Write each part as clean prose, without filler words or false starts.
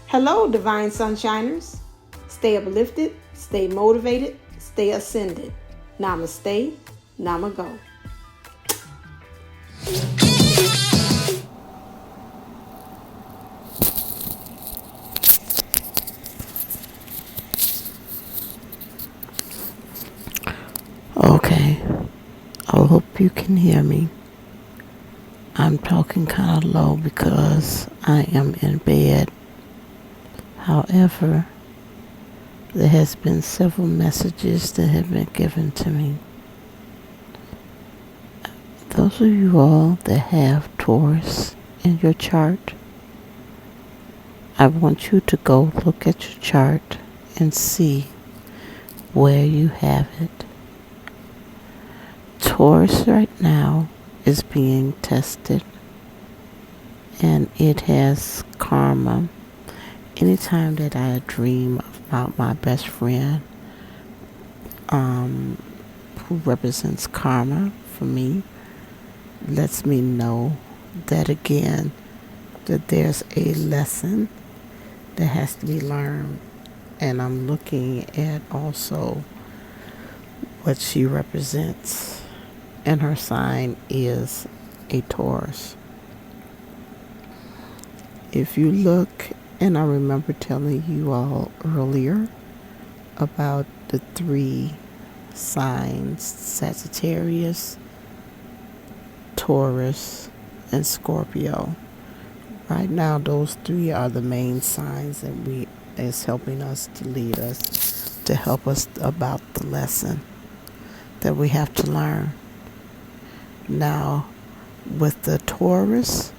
Hello, Divine Sunshiners. Stay uplifted, stay motivated, stay ascended. Namaste, Namago. Okay, I hope you can hear me. I'm talking kind of low because I am in bed. However, there has been several messages that have been given to me. Those of you all that have Taurus in your chart, I want you to go look at your chart and see where you have it. Taurus right now is being tested, and it has karma. Anytime that I dream about my best friend, who represents karma for me, lets me know that again, that there's a lesson that has to be learned. And I'm looking at also what she represents, and her sign is a Taurus. If you look, and I remember telling you all earlier about the three signs, Sagittarius, Taurus, and Scorpio. Right now, those three are the main signs that is helping us to lead us, to help us about the lesson that we have to learn. Now, with the Taurus,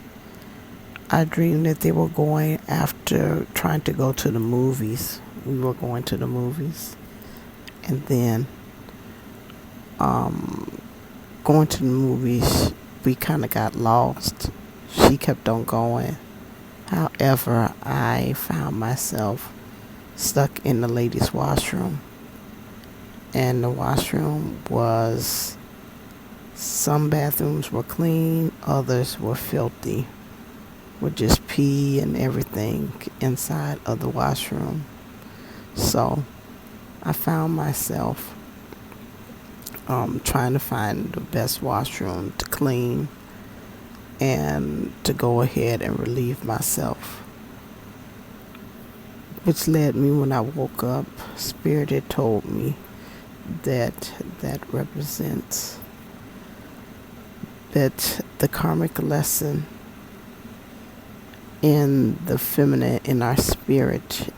I dreamed that they were going after trying to go to the movies. We were going to the movies. And then going to the movies, we kind of got lost. She kept on going. However, I found myself stuck in the ladies' washroom. And the washroom was, some bathrooms were clean, others were filthy, with just pee and everything inside of the washroom. So I found myself trying to find the best washroom to clean and to go ahead and relieve myself. Which led me, when I woke up, Spirit had told me that represents that the karmic lesson in the feminine, in our spirit,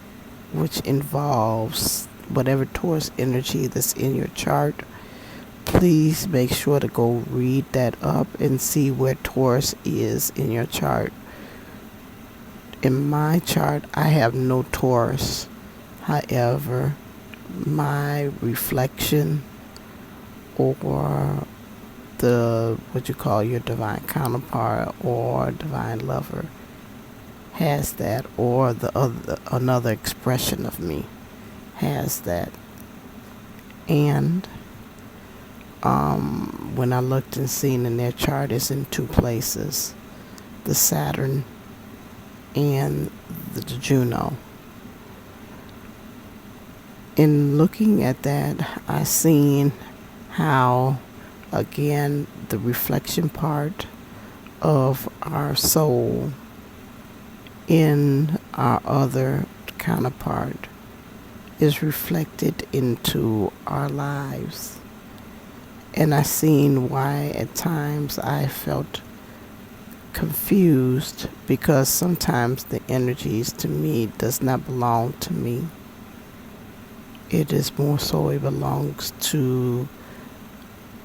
which involves whatever Taurus energy that's in your chart. Please make sure to go read that up and see where Taurus is in your chart. In my chart, I have no Taurus. However, my reflection, or what you call your divine counterpart or divine lover, has that, or another expression of me has that. And when I looked and seen in their chart, it's in two places, the Saturn and the Juno. In looking at that, I seen how, again, the reflection part of our soul in our other counterpart is reflected into our lives. And I seen why at times I felt confused, because sometimes the energies to me does not belong to me. It is more so it belongs to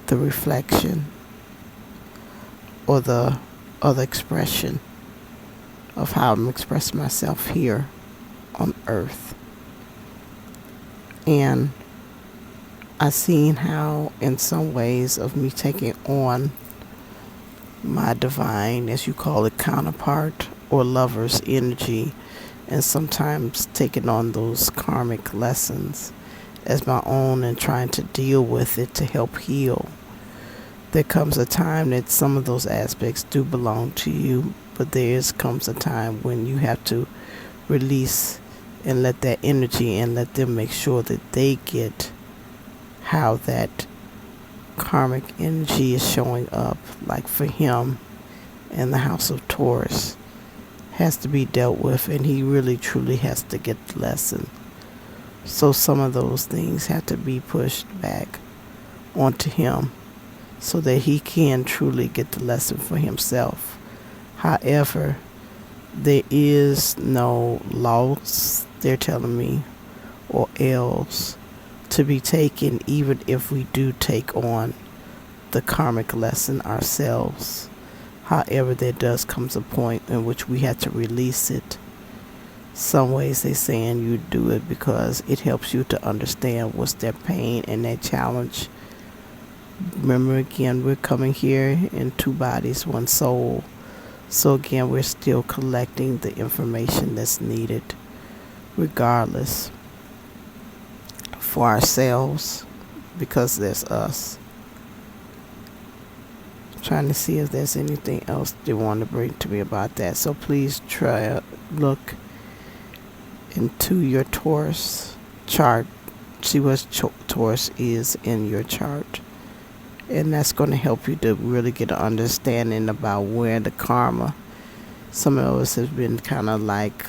the reflection or the other expression of how I'm expressing myself here on earth. And I seen how, in some ways, of me taking on my divine, as you call it, counterpart or lover's energy, and sometimes taking on those karmic lessons as my own and trying to deal with it to help heal. There comes a time that some of those aspects do belong to you, but comes a time when you have to release and let that energy and let them make sure that they get how that karmic energy is showing up. Like for him and the house of Taurus has to be dealt with, and he really truly has to get the lesson. So some of those things have to be pushed back onto him so that he can truly get the lesson for himself. However, there is no loss, they're telling me, or L's to be taken, even if we do take on the karmic lesson ourselves. However, there does comes a point in which we have to release it. Some ways they're saying you do it because it helps you to understand what's their pain and their challenge. Remember, again, we're coming here in 2 bodies, 1 soul. So again, we're still collecting the information that's needed, regardless, for ourselves, because there's us. Trying to see if there's anything else they want to bring to me about that. So please try look into your Taurus chart, see what Taurus is in your chart, and that's going to help you to really get an understanding about where the karma. Some of us have been kind of like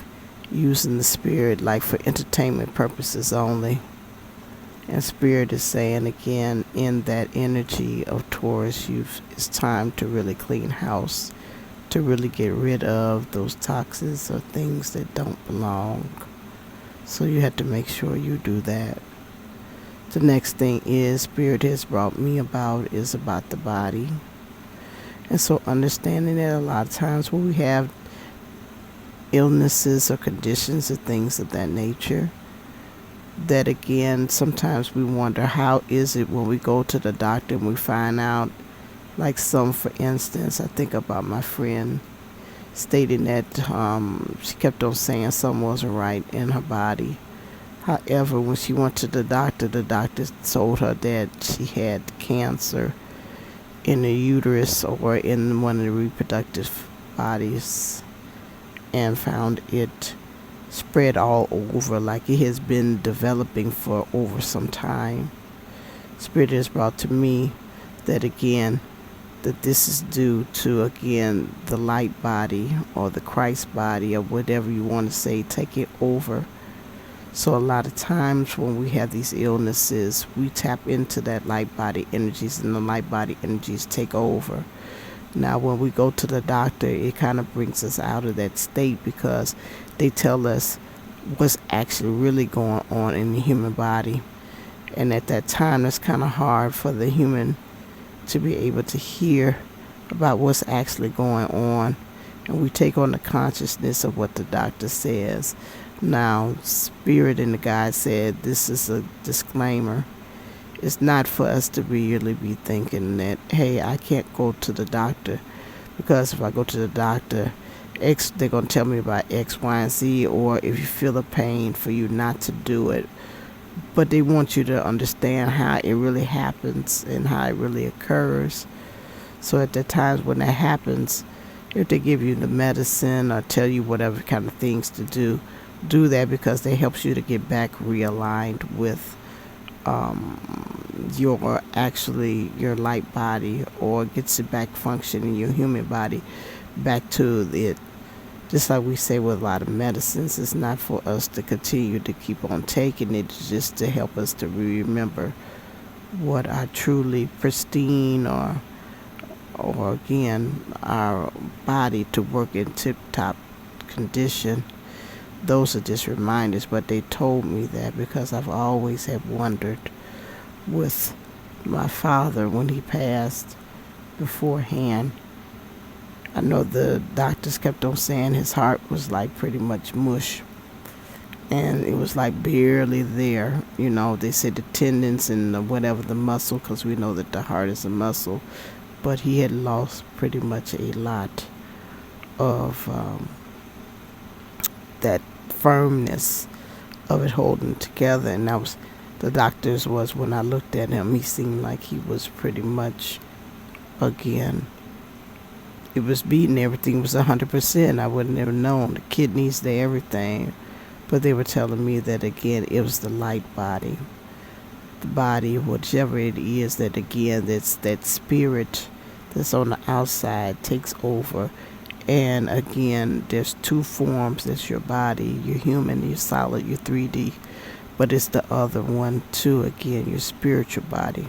using the spirit like for entertainment purposes only. And Spirit is saying again, in that energy of Taurus, it's time to really clean house, to really get rid of those toxins or things that don't belong. So you have to make sure you do that. The next thing is Spirit has brought me about is about the body. And so understanding that a lot of times when we have illnesses or conditions or things of that nature, that again, sometimes we wonder how is it when we go to the doctor and we find out, like some, for instance, I think about my friend stating that she kept on saying something wasn't right in her body. However, when she went to the doctor told her that she had cancer in the uterus or in one of the reproductive bodies, and found it spread all over, like it has been developing for over some time. Spirit has brought to me that again, that this is due to, again, the light body or the Christ body or whatever you want to say, taking over. So a lot of times when we have these illnesses, we tap into that light body energies, and the light body energies take over. Now, when we go to the doctor, it kind of brings us out of that state because they tell us what's actually really going on in the human body. And at that time, it's kind of hard for the human to be able to hear about what's actually going on. And we take on the consciousness of what the doctor says. Now, Spirit and the guide said this is a disclaimer. It's not for us to really be thinking that, hey, I can't go to the doctor because if I go to the doctor, X, they're going to tell me about X, Y, and Z, or if you feel a pain, for you not to do it. But they want you to understand how it really happens and how it really occurs. So at the times when that happens, if they give you the medicine or tell you whatever kind of things to do that because that helps you to get back realigned with your light body, or gets it back functioning your human body back to it. Just like we say with a lot of medicines, it's not for us to continue to keep on taking it, it's just to help us to remember what our truly pristine or again, our body to work in tip-top condition. Those are just reminders, but they told me that because I've always have wondered with my father when he passed beforehand. I know the doctors kept on saying his heart was like pretty much mush, and it was like barely there. You know, they said the tendons and the muscle, because we know that the heart is a muscle, but he had lost pretty much a lot of that firmness of it holding together. And that was the doctors was, when I looked at him, he seemed like he was pretty much again it was beating, everything was 100%. I wouldn't have known. The kidneys, the everything. But they were telling me that, again, it was the light body. The body, whichever it is, that, again, that's that spirit that's on the outside takes over. And, again, there's two forms. There's your body, your human, your solid, your 3D. But it's the other one, too, again, your spiritual body.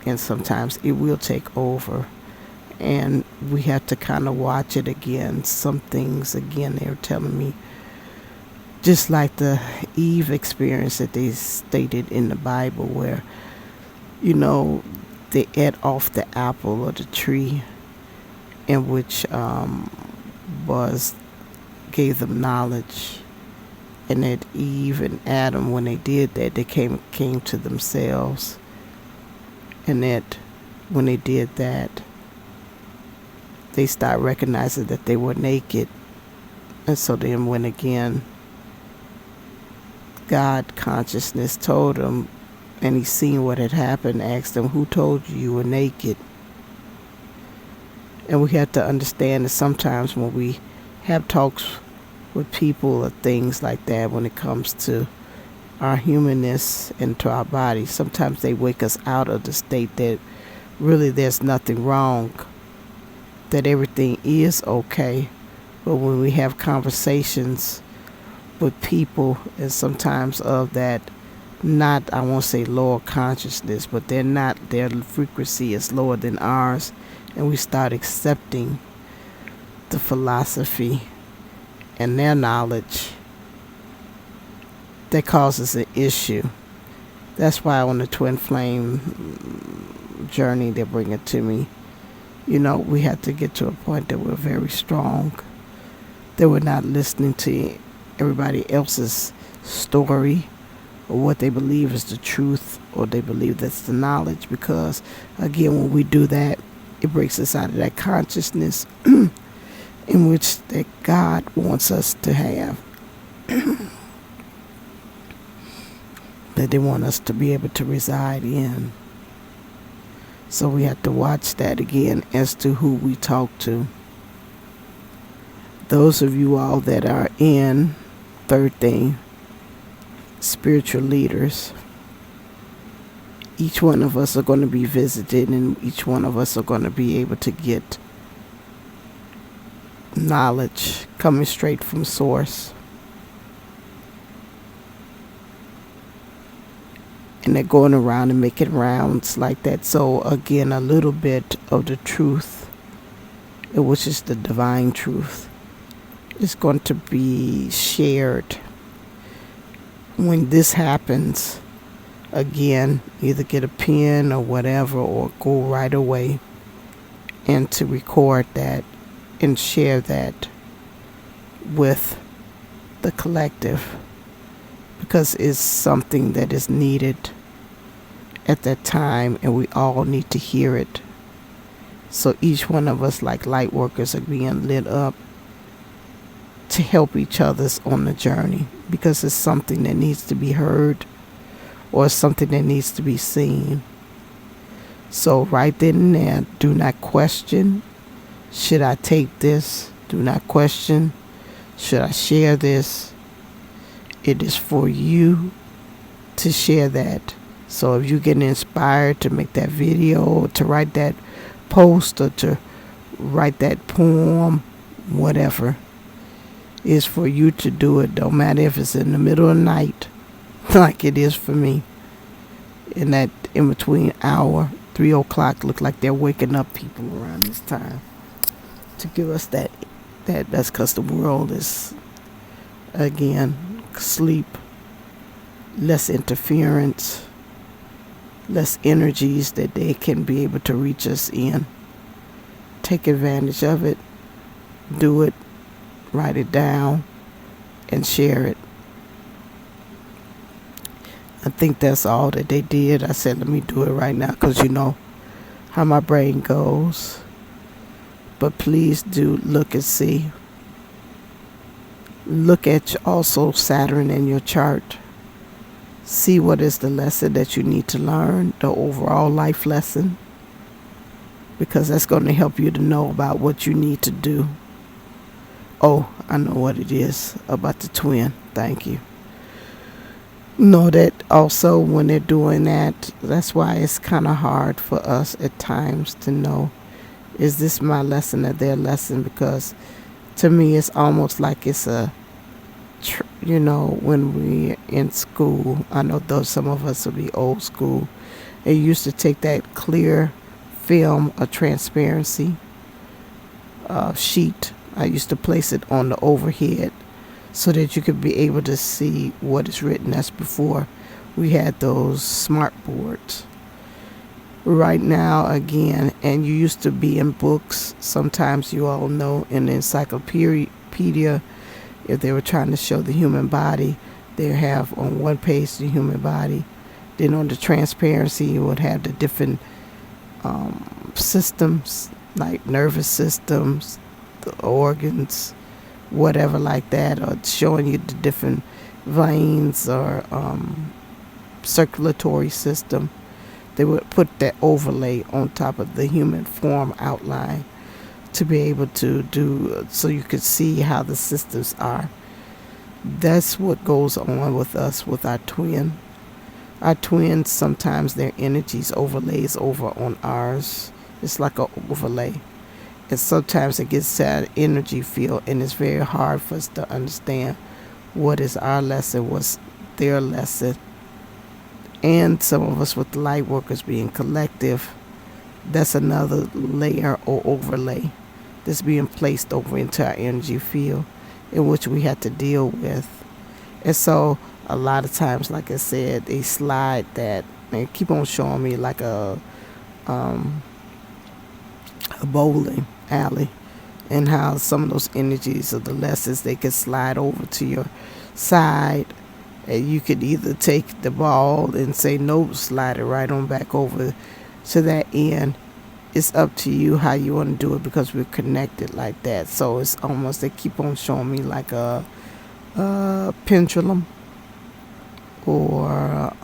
And sometimes it will take over. And we have to kind of watch it again. Some things, again, they were telling me, just like the Eve experience that they stated in the Bible, where, they ate off the apple or the tree, in which gave them knowledge. And that Eve and Adam, when they did that, they came to themselves. And that when they did that, they start recognizing that they were naked. And so then when, again, God consciousness told them, and he seen what had happened, asked them, who told you were naked? And we have to understand that sometimes when we have talks with people or things like that, when it comes to our humanness and to our body, sometimes they wake us out of the state that really there's nothing wrong, that everything is okay. But when we have conversations with people, and sometimes of that, not, I won't say lower consciousness, but their frequency is lower than ours, and we start accepting the philosophy and their knowledge, that causes an issue. That's why on the twin flame journey they bring it to me, we have to get to a point that we're very strong, that we're not listening to everybody else's story or what they believe is the truth, or they believe that's the knowledge. Because, again, when we do that, it breaks us out of that consciousness in which that God wants us to have. That they want us to be able to reside in. So we have to watch that, again, as to who we talk to. Those of you all that are in, third thing, spiritual leaders, each one of us are going to be visited, and each one of us are going to be able to get knowledge coming straight from source. And they're going around and making rounds like that. So again, a little bit of the truth, which is the divine truth, is going to be shared. When this happens, again, either get a pen or whatever, or go right away and to record that and share that with the collective, because it's something that is needed at that time, and we all need to hear it. So each one of us, like light workers, are being lit up to help each other's on the journey, because it's something that needs to be heard, or something that needs to be seen. So right then and there, do not question, should I take this? Do not question, should I share this? It is for you to share that. So if you're getting inspired to make that video, or to write that post, or to write that poem, whatever, is for you to do it. Don't matter if it's in the middle of the night, like it is for me. In that in between hour, 3 o'clock, look like they're waking up people around this time to give us that's because the world is, again, sleep, less interference, less energies that they can be able to reach us in. Take advantage of it, do it, write it down, and share it. I think that's all that they did. I said, let me do it right now, because you know how my brain goes. But please do look and see. Look at also Saturn in your chart. See what is the lesson that you need to learn, the overall life lesson. because that's going to help you to know about what you need to do. Oh, I know what it is about the twin. Thank you. Know that also when they're doing that, that's why it's kind of hard for us at times to know, is this my lesson or their lesson? Because to me, it's almost like it's a, when we're in school, I know though some of us will be old school, they used to take that clear film of transparency sheet. I used to place it on the overhead so that you could be able to see what is written. That's before we had those smart boards. Right now, again, and you used to be in books. Sometimes you all know in the encyclopedia, if they were trying to show the human body, they have on one page the human body. Then on the transparency, you would have the different systems, like nervous systems, the organs, whatever like that, or showing you the different veins or circulatory system. They would put that overlay on top of the human form outline to be able to do, so you could see how the systems are. That's what goes on with us, with our twin. Our twins, sometimes their energies overlays over on ours. It's like an overlay. And sometimes it gets to that energy field, and it's very hard for us to understand what is our lesson, what's their lesson. And some of us with the light workers being collective, that's another layer or overlay that's being placed over into our energy field, in which we have to deal with. And so a lot of times, like I said, they slide that and keep on showing me like a bowling alley, and how some of those energies of the lessons, they could slide over to your side, and you could either take the ball and say no, slide it right on back over to that end. It's up to you how you want to do it, because we're connected like that. So it's almost, they keep on showing me like a pendulum, or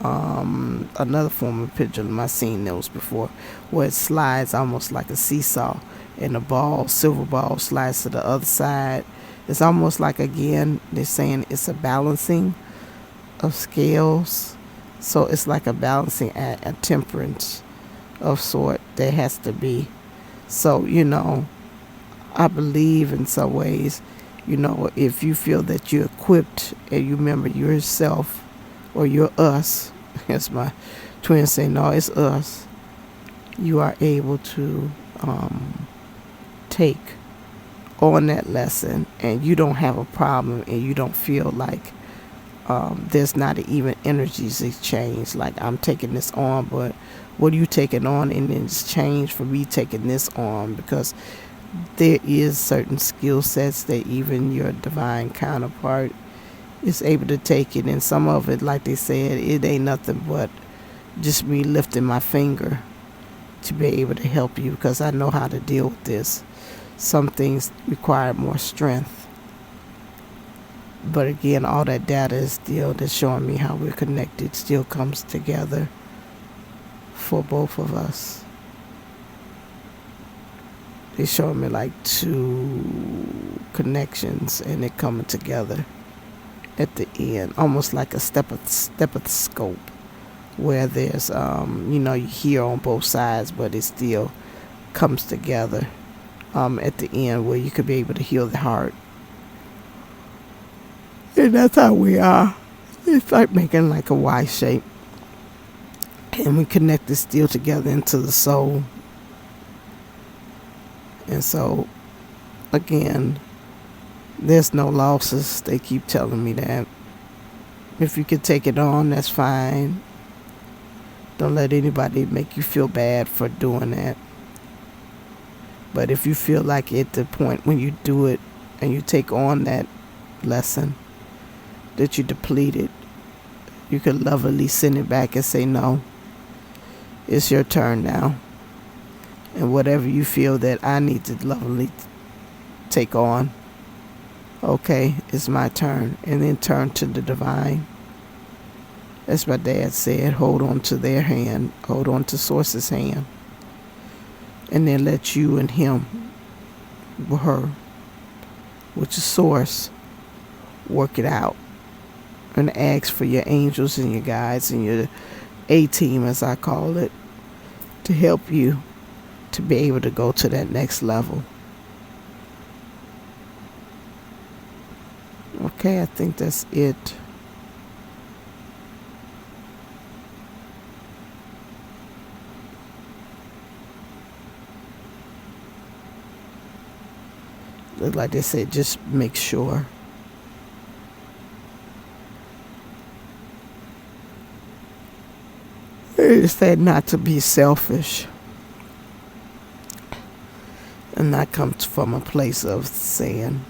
another form of pendulum. I've seen those before, where it slides almost like a seesaw, and the ball, silver ball, slides to the other side. It's almost like, again, they're saying it's a balancing of scales. So it's like a balancing act, a temperance of sort that has to be. So, I believe in some ways, if you feel that you're equipped and you remember yourself, or you're us, as my twin say, no, it's us, you are able to take on that lesson, and you don't have a problem, and you don't feel like there's not an even energies exchange, like I'm taking this on, but what are you taking on in exchange for me taking this on? Because there is certain skill sets that even your divine counterpart is able to take it, and some of it, like they said, it ain't nothing but just me lifting my finger to be able to help you, because I know how to deal with this. Some things require more strength, but again, all that data is still that's showing me how we're connected, still comes together for both of us. They showing me like two connections, and it coming together at the end, almost like a stethoscope, where there's you hear on both sides, but it still comes together at the end, where you could be able to heal the heart. And that's how we are. It's like making like a Y shape, and we connect it still together into the soul. And so, again, there's no losses. They keep telling me that. If you could take it on, that's fine. Don't let anybody make you feel bad for doing that. But if you feel like at the point when you do it and you take on that lesson, that you deplete it, you could lovingly send it back and say, no, it's your turn now. And whatever you feel that I need to lovingly take on, okay, it's my turn. And then turn to the divine. As my dad said, hold on to their hand, hold on to Source's hand. and then let you and him, or her, which is source, work it out. And ask for your angels and your guides and your A-team, as I call it, to help you to be able to go to that next level. Okay, I think that's it. Like they said, just make sure. They said not to be selfish. And that comes from a place of saying,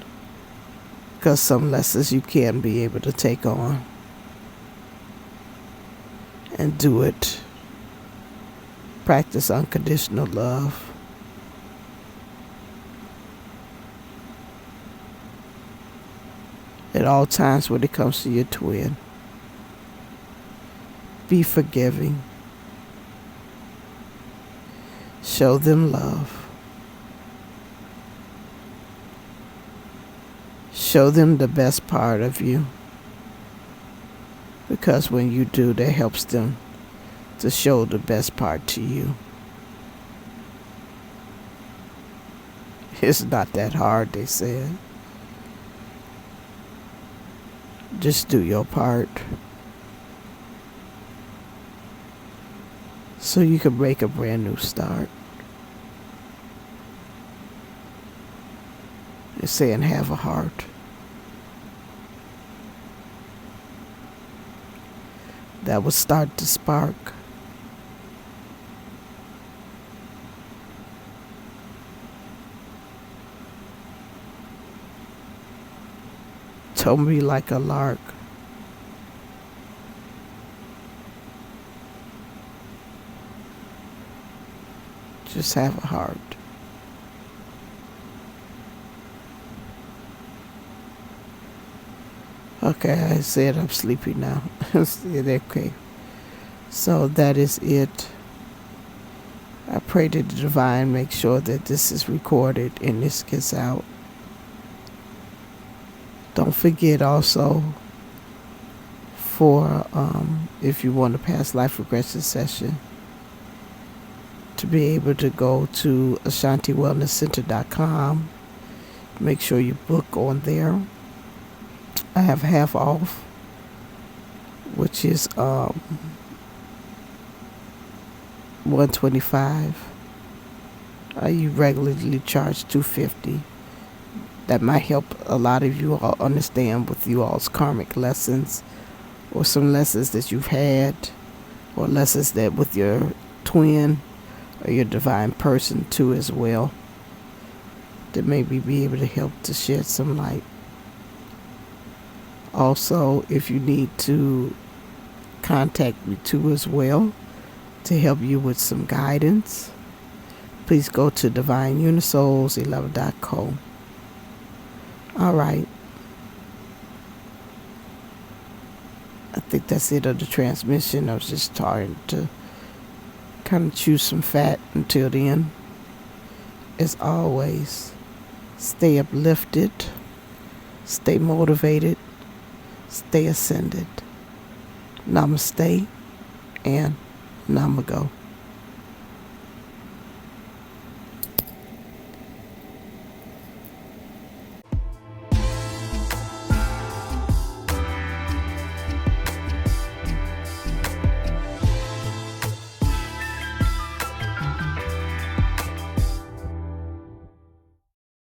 because some lessons you can be able to take on and do it. Practice unconditional love. At all times when it comes to your twin. Be forgiving. Show them love. Show them the best part of you. Because when you do, that helps them to show the best part to you. It's not that hard, they said. Just do your part. So you can make a brand new start. They're saying have a heart. That would start the spark. Told me like a lark. Just have a heart. Okay, I said I'm sleepy now. Okay. So that is it. I pray that the divine makes sure that this is recorded and this gets out. Don't forget also for if you want a past life regression session, to be able to go to AshantiWellnessCenter.com. Make sure you book on there. I have half off, which is $125. You regularly charge $250. That might help a lot of you all understand with you all's karmic lessons, or some lessons that you've had, or lessons that with your twin or your divine person too as well, that maybe be able to help to shed some light. Also, if you need to contact me too as well to help you with some guidance, please go to divineunisoul's11.co. All right. I think that's it of the transmission. I was just trying to kind of chew some fat until then. As always, stay uplifted, stay motivated, stay ascended. Namaste and Namago.